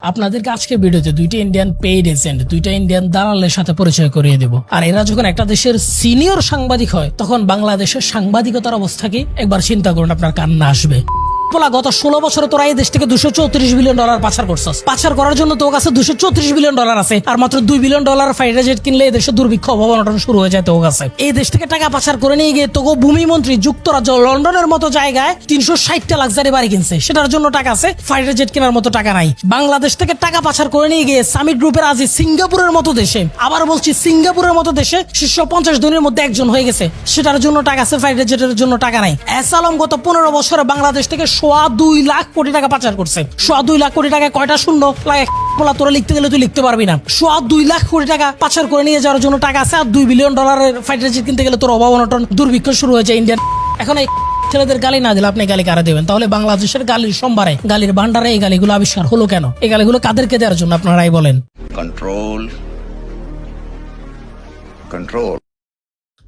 আপনাদেরকে আজকে ভিডিওতে দুইটা ইন্ডিয়ান পেইড এজেন্ট দুইটা ইন্ডিয়ান দালালের সাথে পরিচয় করিয়ে দেব। আর এরা যখন একটা দেশের সিনিয়র সাংবাদিক হয় তখন বাংলাদেশের সাংবাদিকতার অবস্থা কি একবার চিন্তা করুন, আপনার কান্না আসবে। গত 16 বছরে তোরা এই দেশ থেকে $234 বিলিয়ন পাচার করছস। পাচার করার জন্য তোর কাছে $234 বিলিয়ন আছে, আর মাত্র $2 বিলিয়ন ফাইটার জেট কিনলে এই দেশে দুর্ভিক্ষ অবনটন শুরু হয়ে যায় তোর কাছে। এই দেশ থেকে টাকা পাচার করে নিয়ে গিয়ে তোকে ভূমিমন্ত্রী যুক্তরাজ্য লন্ডনের মতো জায়গায় 360টা লাক্সারি বাড়ি কিনছে, সেটার জন্য টাকা আছে, ফাইটার জেট কেনার মতো টাকা নাই। বাংলাদেশ থেকে টাকা পাচার করে নিয়ে গিয়ে সামিট গ্রুপের আজি সিঙ্গাপুরের মতো দেশে, আবার বলছি সিঙ্গাপুরের মতো দেশে শীর্ষ 50 জনের মধ্যে একজন হয়ে গেছে, সেটার জন্য টাকা আছে, ফাইটার জেটের জন্য টাকা নাই। এসালম গত 15 বছরে বাংলাদেশ থেকে 2.2 লাখ কোটি টাকা পাচার করছে। 2.2 লাখ কোটি টাকা কয়টা শূন্য লাগে তোরা লিখতে গেলে তুই লিখতে পারবি না। 2.2 লাখ কোটি টাকা পাচার করে নিয়ে যাওয়ার জন্য টাকা আছে, আর $2 বিলিয়ন ফাইটার জেট কিনতে গেলে তোর অভাব অনটন দুর্ভিক্ষ শুরু হয়েছে ইন্ডিয়ান। এখন এই ছেলেদের গালি না দিলে আপনি গালি কারা দেবেন? তাহলে বাংলাদেশের গালির সম্ভারে, গালির ভান্ডারে এই গালিগুলো আবিষ্কার হলো কেন? এই গালিগুলো কাদেরকে দেওয়ার জন্য আপনারাই বলেন। কন্ট্রোল।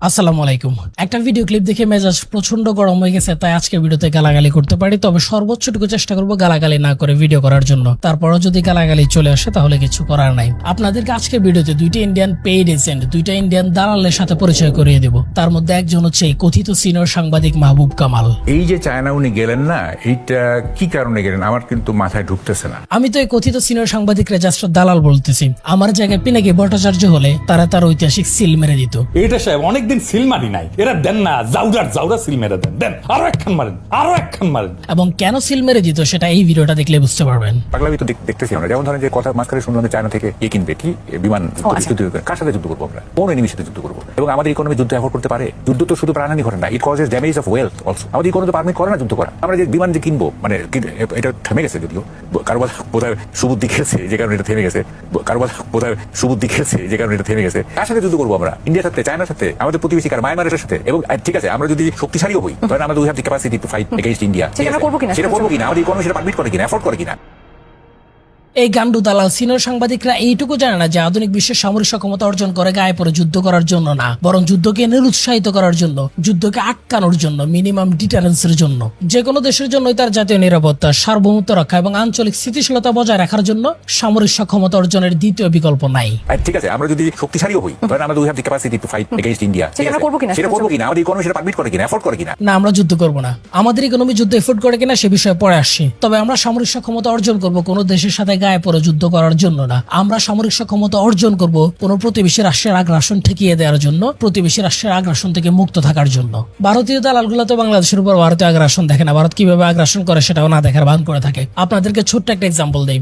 আসসালামু আলাইকুম। একটা ভিডিও ক্লিপ দেখে মেজাজ প্রচন্ড গরম হয়ে গেছে, তাই আজকে ভিডিওতে গালাগালি করতে পারি, তবে সর্বোচ্চটুকু চেষ্টা করবো গালাগালি না করে ভিডিও করার জন্য। তারপরও যদি গালাগালি চলে আসে তাহলে কিছু করার নাই। আপনাদেরকে আজকে ভিডিওতে দুইটা ইন্ডিয়ান পেইড এজেন্ট দুইটা ইন্ডিয়ান দালালের সাথে পরিচয় করিয়ে দেব। তার মধ্যে একজন হচ্ছে এই কথিত সিনিয়র সাংবাদিক মাহবুব কামাল। এই যে চায়না উনি গেলেন না, এইটা কি কারণে গেলেন আমার কিন্তু মাথায় ঢুকতেছে না। আমি তো এই কথিত সিনিয়র সাংবাদিকরা জাস্ট দালাল বলতেছি। আমার জায়গায় পিনাকি ভট্টাচার্য হলে তারা তার ঐতিহাসিক সিল মেরে দিত। এইটা সাহেব অনেকদিন সিল মারি নাই, এরা দেন না, জাউরা সিল মেরে দেন, দেন আরো একখান মারেন। এবং কেন সিল মেরে দিত সেটা এই ভিডিওটা দেখলে বুঝতে পারবেন। পাগলামি তো দেখতেছি আমরা, যেমন ধরেন যে কথা মাঝখানে শুনলাম যে চায়না থেকে কিনবে কি বিমান, যুদ্ধ কার সাথে যুদ্ধ করবো আমরা, কোন এনিমির সাথে যুদ্ধ করবো, এবং আমাদের ইকোনমি যুদ্ধ এফোর্ড করতে পারে? যুদ্ধ তো শুধু প্রাণহানি করে না, it causes damage of wealth also. আমাদের ইকোনমি তো পারমিট করে না যুদ্ধ করা। আমরা যে বিমান যে কিনবো, মানে এটা থেমে গেছে, যদিও কারোবার বোধহয় সুবুদ্ধি খেয়েছে যে কারণে এটা থেমে গেছে, কারোবার বোধহয় সুবুদ্ধি খেয়েছে যে কারণে এটা থেমে গেছে। কার সাথে যুদ্ধ করবো আমরা? ইন্ডিয়ার সাথে, চায়নার সাথে, আমাদের প্রতিবেশী কার, মায়ানমারের সাথে। এবং ঠিক আছে, আমরা যদি শক্তিশালীও হই, তাহলে আমরা we have the capacity to fight against India. সেটা করবো কিনা, আমাদের ইকোনমি সেটা পারমিট করে কিনা, এফোর্ড করে কিনা। এই গান্ডু দালাল সিনিয়র সাংবাদিকরা এইটুকু জানে না যে আধুনিক বিশ্বের সামরিক সক্ষমতা অর্জন করে গায়ে পড়ে যুদ্ধ করার জন্য না, বরং যুদ্ধকে নিরুৎসাহিত করার জন্য, যুদ্ধকে আটকানোর জন্য, মিনিমাম ডিটারেন্সের জন্য। যে কোনো দেশের জন্যই তার জাতীয় নিরাপত্তা, সার্বভৌমত্ব রক্ষা এবং আঞ্চলিক স্থিতিশীলতা বজায় রাখার জন্য সামরিক সক্ষমতা অর্জনের দ্বিতীয় বিকল্প নাই। ঠিক আছে, আমরা যদি শক্তিশালীও হই, তাহলে আমরা we have the capacity to fight against India. সেটা করবো কিনা, আমাদের ইকোনমি সেটা পারমিট করে কিনা, এফোর্ড করে কিনা। না, আমরা যুদ্ধ করব না। আমাদের ইকোনমি যুদ্ধ এফোর্ড করে কিনা সে বিষয়ে পরে আসছি, তবে আমরা সামরিক সক্ষমতা অর্জন করব কোনো দেশের সাথে গায়ে পড়ে যুদ্ধ করার জন্য না। আমরা সামরিক সক্ষমতা অর্জন করব কোন প্রতিবেশী রাষ্ট্রের আগ্রাসন ঠেকিয়ে দেওয়ার জন্য, প্রতিবেশী রাষ্ট্রের আগ্রাসন থেকে মুক্ত থাকার জন্য। ভারতীয় দালালগুলো তো বাংলাদেশের উপর ভারতীয় আগ্রাসন দেখে না, ভারত কিভাবে আগ্রাসন করে সেটাও না দেখার ভান করে থাকে। আপনাদেরকে ছোট্ট একটা এক্সাম্পল দেই।